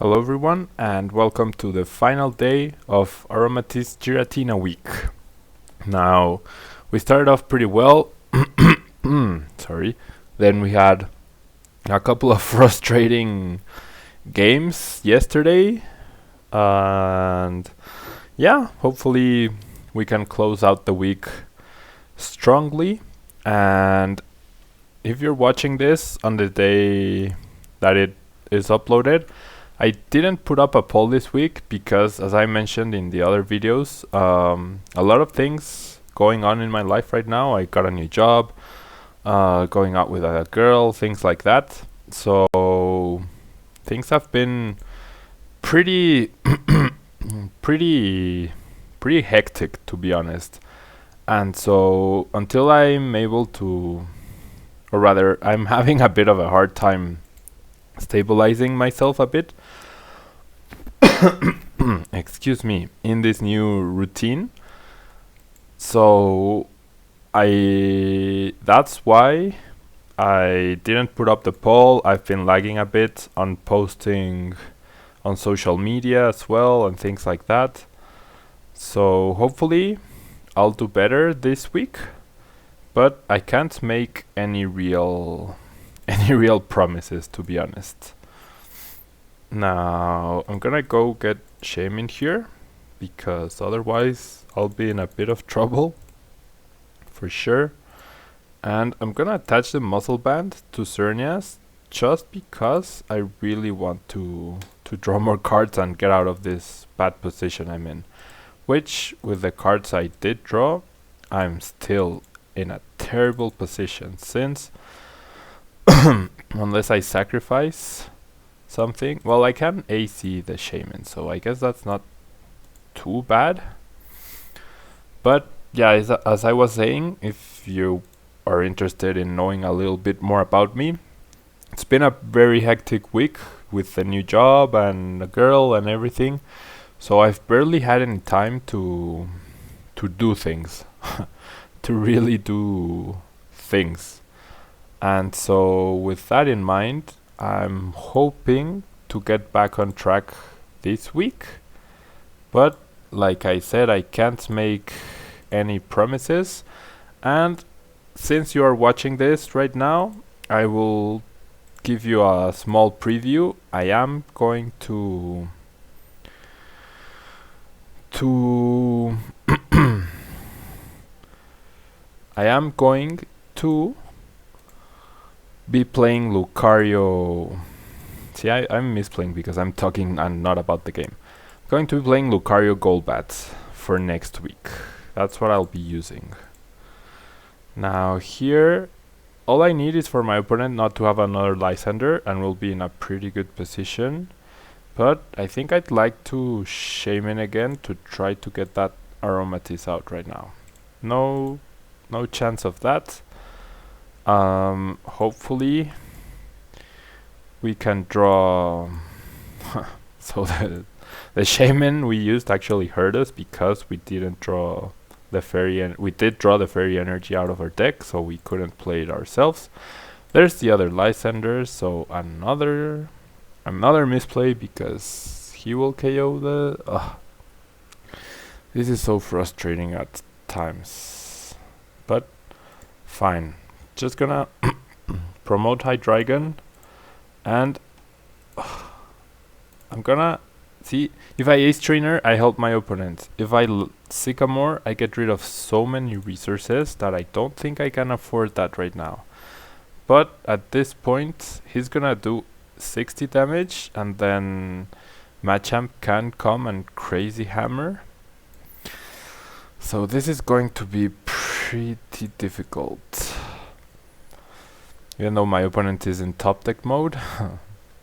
Hello everyone and welcome to the final day of Aromatisse Giratina week. Now, we started off pretty well. Sorry. Then we had a couple of frustrating games yesterday. And yeah, hopefully we can close out the week strongly. And if you're watching this on the day that it is uploaded, I didn't put up a poll this week because, as I mentioned in the other videos, a lot of things going on in my life right now. I got a new job, going out with a girl, things like that. So things have been pretty, pretty hectic, to be honest. And so until I'm able to, or rather, I'm having a bit of a hard time stabilizing myself a bit. Excuse me, in this new routine. So that's why I didn't put up the poll. I've been lagging a bit on posting on social media as well and things like that. So hopefully I'll do better this week, but I can't make any real promises, to be honest. Now I'm gonna go get Shame in here because otherwise I'll be in a bit of trouble for sure. And I'm gonna attach the muscle band to Cernias just because I really want to draw more cards and get out of this bad position I'm in. Which, with the cards I did draw, I'm still in a terrible position since unless I sacrifice something. Well, I can AC the Shaman, so I guess that's not too bad. But yeah, as I was saying, if you are interested in knowing a little bit more about me, it's been a very hectic week with a new job and a girl and everything. So I've barely had any time to do things, to really do things. And so with that in mind, I'm hoping to get back on track this week, but like I said, I can't make any promises. And since you are watching this right now, I will give you a small preview. I am going to I am going to be playing Lucario. See, I'm misplaying because I'm talking and not about the game. I'm going to be playing Lucario Golbats for next week. That's what I'll be using. Now here, all I need is for my opponent not to have another Lysander and we'll be in a pretty good position. But I think I'd like to Shaman again to try to get that Aromatisse out right now. No chance of that. Hopefully we can draw. So the Shaman we used actually hurt us because we didn't draw the fairy, and we did draw the fairy energy out of our deck, so we couldn't play it ourselves. There's the other Lysander, so another misplay because he will KO the. This is so frustrating at times, but fine. Just gonna promote Hydreigon, and I'm gonna see if I Ace Trainer, I help my opponent. If I Sycamore, I get rid of so many resources that I don't think I can afford that right now. But at this point, he's gonna do 60 damage, and then Machamp can come and crazy hammer. So this is going to be pretty difficult. Even though my opponent is in top deck mode,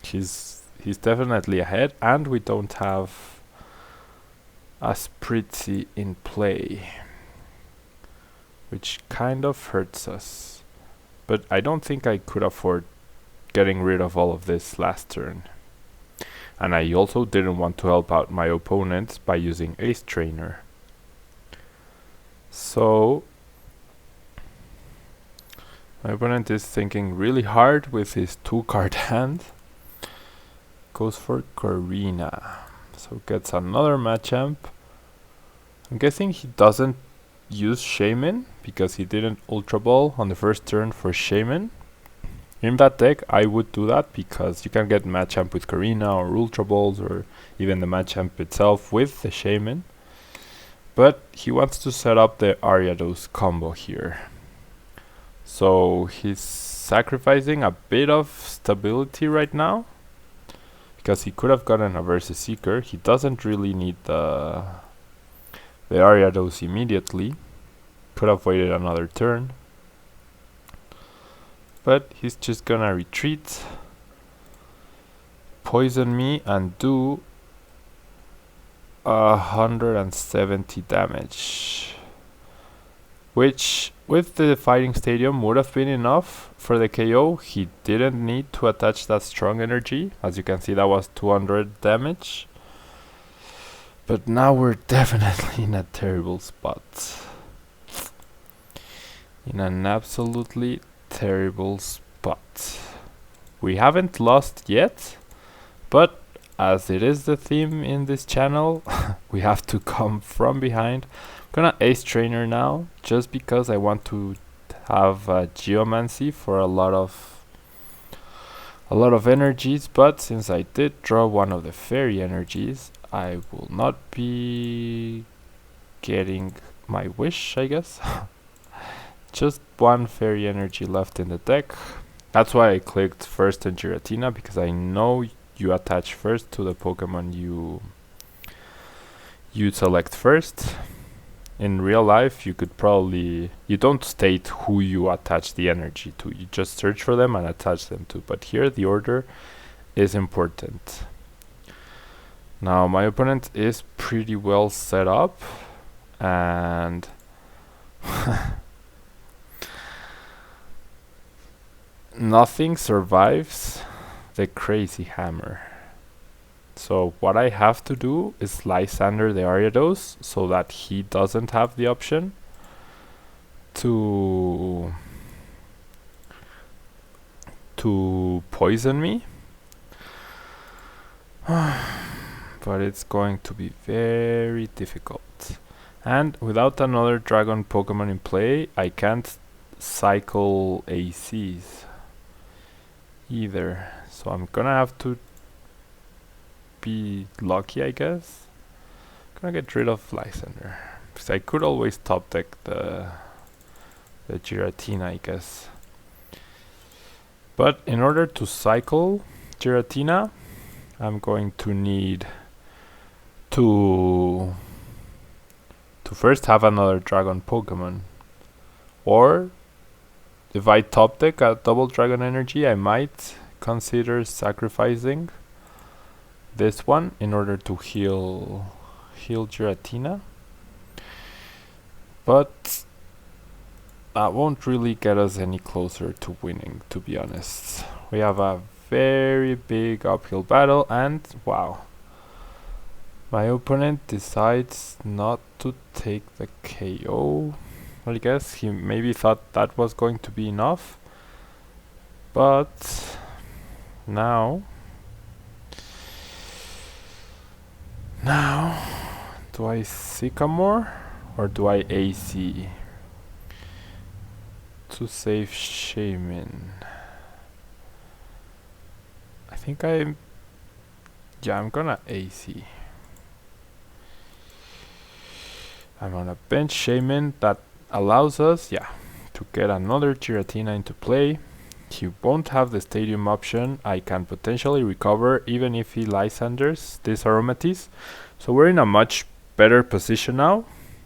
he's definitely ahead, and we don't have a Spritzy in play, which kind of hurts us. But I don't think I could afford getting rid of all of this last turn. And I also didn't want to help out my opponent by using Ace Trainer. So my opponent is thinking really hard with his 2-card hand. goes for Karina. So gets another Machamp. I'm guessing he doesn't use Shaman because he didn't Ultra Ball on the first turn for Shaman. In that deck, I would do that because you can get Machamp with Karina or Ultra Balls or even the Machamp itself with the Shaman. But he wants to set up the Ariados combo here. So he's sacrificing a bit of stability right now because he could have gotten a Versus Seeker. He doesn't really need the Ariados immediately. Could have waited another turn. But he's just gonna retreat, poison me, and do 170 damage. Which, with the Fighting Stadium, would have been enough for the KO. He didn't need to attach that strong energy. As you can see, that was 200 damage. But now we're definitely in a terrible spot. In an absolutely terrible spot. We haven't lost yet, but as it is the theme in this channel, we have to come from behind. I'm gonna Ace Trainer now, just because I want to have Geomancy for a lot of energies, but since I did draw one of the Fairy energies, I will not be getting my wish, I guess. Just one Fairy energy left in the deck. That's why I clicked first on Giratina, because I know you attach first to the Pokemon you select first. In real life, you don't state who you attach the energy to. You just search for them and attach them to. But here, the order is important. Now, my opponent is pretty well set up, and nothing survives the Crazy Hammer. So what I have to do is Lysander the Ariados so that he doesn't have the option to poison me. But it's going to be very difficult. And without another Dragon Pokemon in play, I can't cycle ACs either. So I'm gonna have to be lucky, I guess. Gonna get rid of Lysander, because I could always top deck the Giratina, I guess. But in order to cycle Giratina, I'm going to need to first have another Dragon Pokemon. Or if I top deck a double Dragon Energy, I might consider sacrificing this one in order to heal Giratina. But that won't really get us any closer to winning, to be honest. We have a very big uphill battle, and wow, my opponent decides not to take the KO. I guess he maybe thought that was going to be enough, but now do I Sycamore or do I AC to save Shaman? I think I'm gonna AC. I'm gonna bench Shaman. That allows us, to get another Giratina into play. He won't have the Stadium option. I can potentially recover even if he Lysanders this Aromatisse. So we're in a much better position now.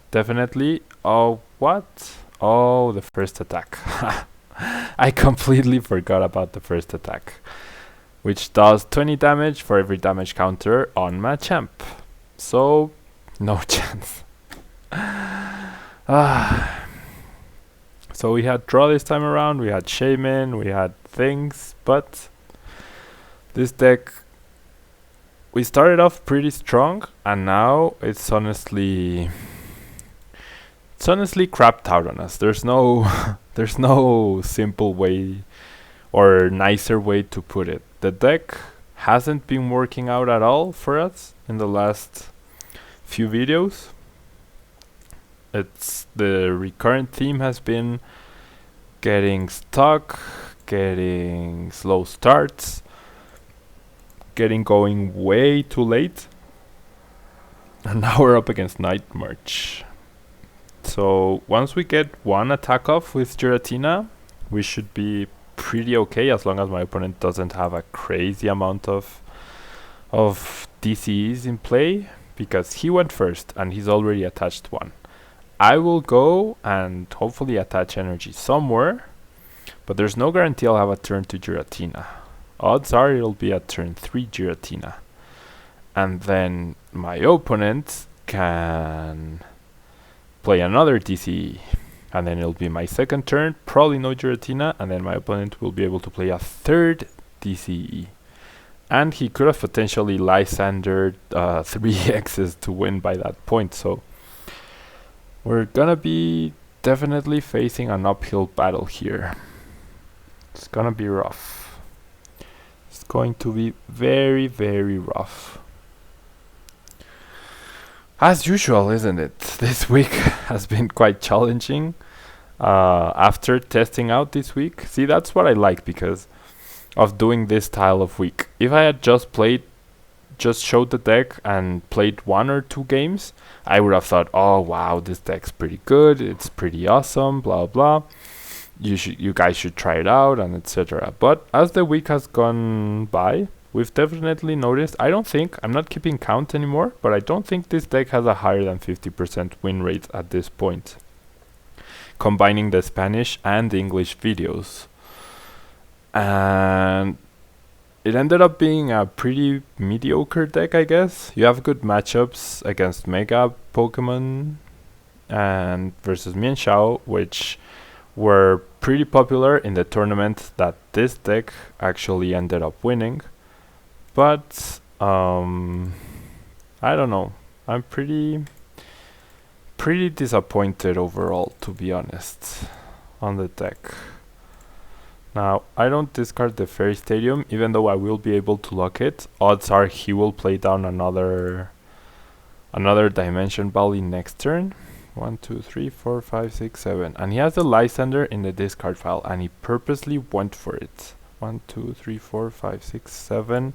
Definitely. Oh, what? Oh, the first attack. I completely forgot about the first attack, which does 20 damage for every damage counter on Machamp. So, no chance. So we had draw this time around, we had Shaman, we had things, but this deck, we started off pretty strong, and now it's honestly crapped out on us. There's no simple way or nicer way to put it. The deck hasn't been working out at all for us in the last few videos. It's the recurrent theme has been getting stuck, getting slow starts, getting going way too late, and now we're up against Night March. So once we get one attack off with Giratina, we should be pretty okay, as long as my opponent doesn't have a crazy amount of DCEs in play, because he went first and he's already attached one. I will go and hopefully attach energy somewhere, but there's no guarantee I'll have a turn to Giratina. Odds are it'll be a turn 3 Giratina. And then my opponent can play another DCE. And then it'll be my second turn, probably no Giratina, and then my opponent will be able to play a third DCE. And he could have potentially Lysandered 3 X's to win by that point, so we're gonna be definitely facing an uphill battle here. It's gonna be rough. It's going to be very, very rough. As usual, isn't it? This week has been quite challenging. After testing out this week, see, that's what I like because of doing this style of week. If I had just showed the deck and played 1 or 2 games, I would have thought, oh wow, this deck's pretty good, it's pretty awesome, blah blah. You guys should try it out, and etc. But as the week has gone by, we've definitely noticed, I'm not keeping count anymore, but I don't think this deck has a higher than 50% win rate at this point, combining the Spanish and the English videos. And it ended up being a pretty mediocre deck, I guess. You have good matchups against Mega Pokemon and versus Mian Xiao, which were pretty popular in the tournament that this deck actually ended up winning. But I don't know. I'm pretty disappointed overall, to be honest, on the deck. Now, I don't discard the Fairy Stadium, even though I will be able to lock it. Odds are he will play down another Dimension Valley next turn. 1, 2, 3, 4, 5, 6, 7. And he has a Lysander in the discard file, and he purposely went for it. 1, 2, 3, 4, 5, 6, 7,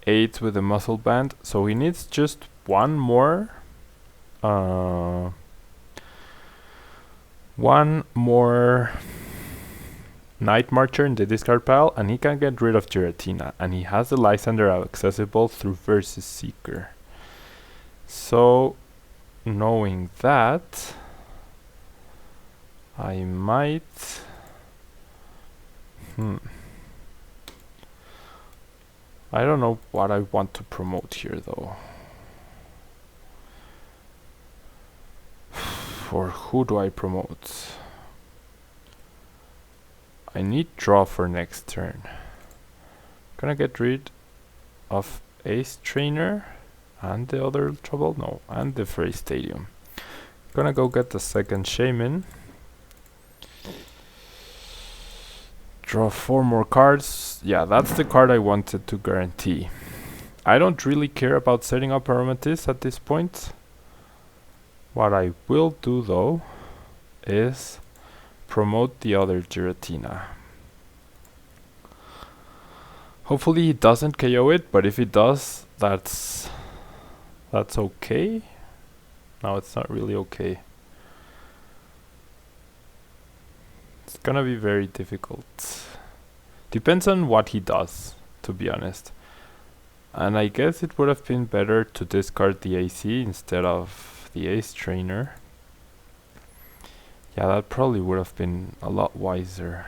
8 with a Muscle Band. So he needs just one more Night Marcher in the discard pile, and he can get rid of Giratina, and he has the Lysander accessible through Versus Seeker. So, knowing that, I might... I don't know what I want to promote here, though. For who do I promote? I need draw for next turn. Gonna get rid of Ace Trainer and the other trouble, no, and the Fairy Stadium. Gonna go get the second Shaman. Draw 4 more cards. Yeah, that's the card I wanted to guarantee. I don't really care about setting up Aromatisse at this point. What I will do though is promote the other Giratina. Hopefully he doesn't KO it, but if he does, that's okay. No, it's not really okay. It's gonna be very difficult. Depends on what he does, to be honest. And I guess it would have been better to discard the AC instead of the Ace Trainer. Yeah, that probably would have been a lot wiser.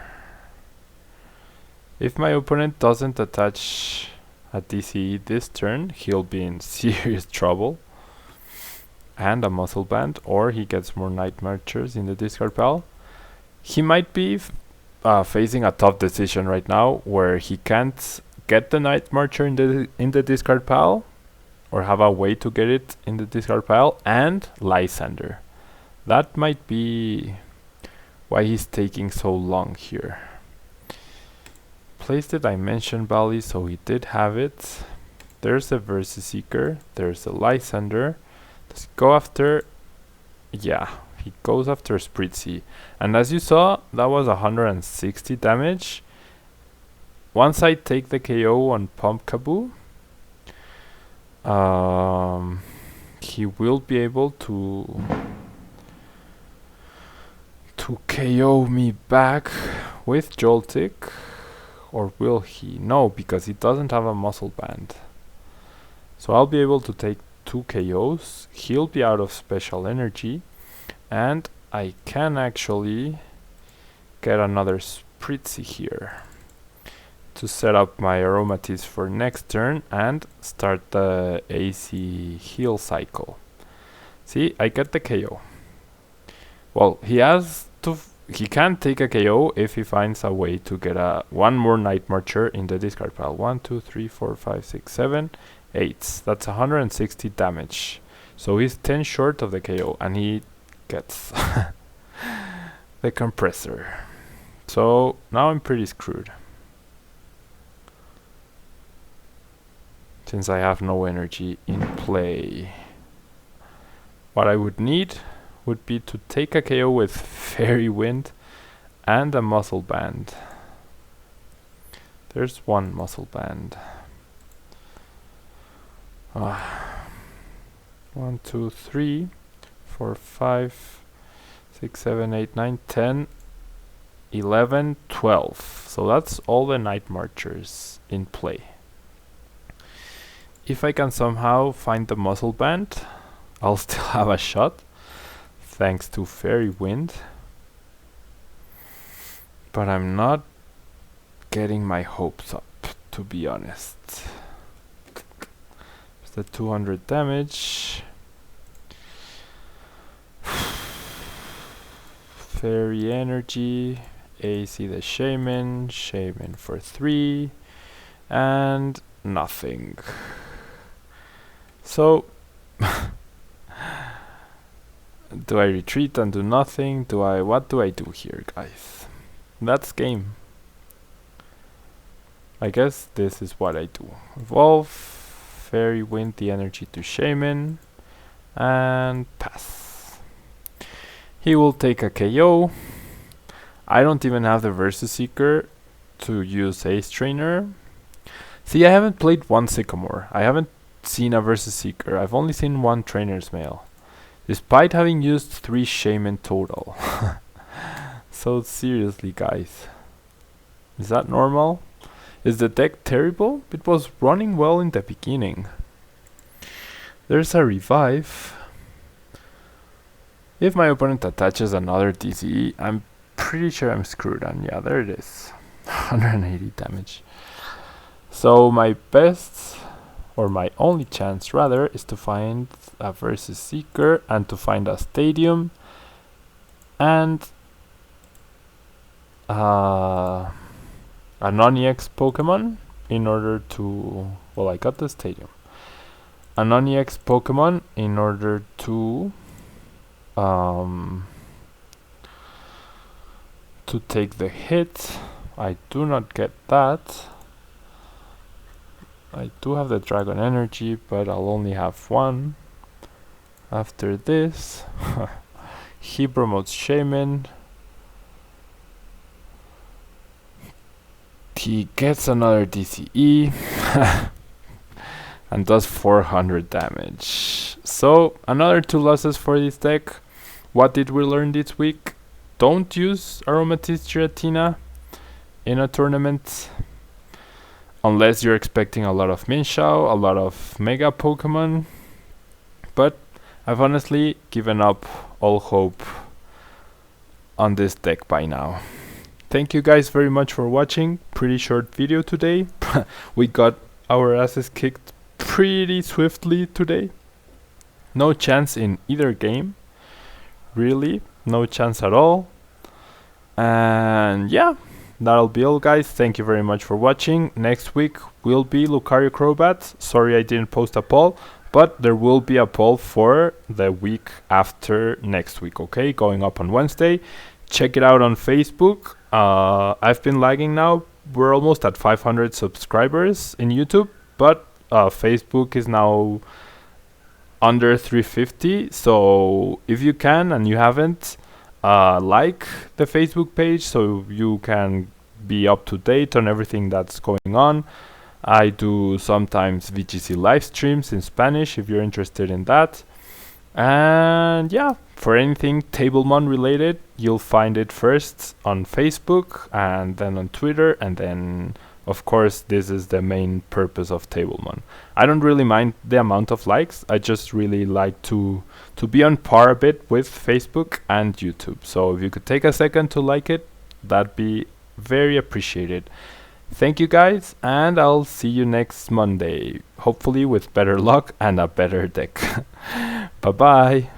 If my opponent doesn't attach a DCE this turn, he'll be in serious trouble. And a Muscle Band, or he gets more Night Marchers in the discard pile. He might be facing a tough decision right now, where he can't get the Night Marcher in the discard pile, or have a way to get it in the discard pile, and Lysander. That might be why he's taking so long here. placed the Dimension Valley, so he did have it. There's a Versus Seeker. There's a Lysander. Does he go after... Yeah, he goes after Spritzy. And as you saw, that was 160 damage. Once I take the KO on Pumpkaboo, he will be able to KO me back with Joltik. Or will he? No, because he doesn't have a Muscle Band. So I'll be able to take 2 KOs. He'll be out of Special Energy. And I can actually get another Spritzy here to set up my Aromatisse for next turn and start the AC heal cycle. See, I get the KO. Well, he can take a KO if he finds a way to get one more Night Marcher in the discard pile. 1, 2, 3, 4, 5, 6, 7, 8. That's 160 damage. So he's 10 short of the KO, and he gets the compressor. So now I'm pretty screwed, since I have no energy in play. What I would need would be to take a KO with Fairy Wind and a Muscle Band. There's one Muscle Band. 1, 2, 3, 4, 5, 6, 7, 8, 9, 10, 11, 12. So that's all the Night Marchers in play. If I can somehow find the Muscle Band, I'll still have a shot, thanks to Fairy Wind. But I'm not getting my hopes up, to be honest. It's the 200 damage. Fairy Energy, AC the Shaman for 3, and nothing. So, do I retreat and do nothing? What do I do here, guys? That's game. I guess this is what I do. Evolve, Fairy Wind the energy to Shaman, and pass. He will take a KO. I don't even have the Versus Seeker to use Ace Trainer. See, I haven't played one Sycamore. I haven't seen a Versus Seeker. I've only seen one Trainer's Mail, despite having used 3 Shaman total. So seriously, guys, is that normal? Is the deck terrible? It was running well in the beginning. There's a Revive. If my opponent attaches another DCE, I'm pretty sure I'm screwed. And yeah, there it is. 180 damage. So my best, or my only chance rather, is to find a Versus Seeker and to find a Stadium and a non-EX Pokemon in order to... Well, I got the Stadium. A non-EX Pokemon in order to take the hit. I do not get that. I do have the Dragon Energy, but I'll only have one. After this, he promotes Shaman. He gets another DCE and does 400 damage. So another 2 losses for this deck. What did we learn this week? Don't use Aromatisse Giratina in a tournament unless you're expecting a lot of Minshao, a lot of Mega Pokemon. But I've honestly given up all hope on this deck by now. Thank you guys very much for watching. Pretty short video today. We got our asses kicked pretty swiftly today. No chance in either game. Really, no chance at all. And yeah, that'll be all, guys. Thank you very much for watching. Next week will be Lucario Crobat. Sorry I didn't post a poll, but there will be a poll for the week after next week, okay? Going up on Wednesday. Check it out on Facebook. I've been lagging now we're almost at 500 subscribers in YouTube, but Facebook is now under 350. So if you can and you haven't, like the Facebook page so you can be up to date on everything that's going on. I do sometimes VGC live streams in Spanish if you're interested in that. And yeah, for anything Tablemon related, you'll find it first on Facebook and then on Twitter, and then of course this is the main purpose of Tablemon. I don't really mind the amount of likes, I just really like to be on par a bit with Facebook and YouTube. So if you could take a second to like it, that'd be very appreciated. Thank you guys, and I'll see you next Monday, hopefully with better luck and a better deck. Bye bye.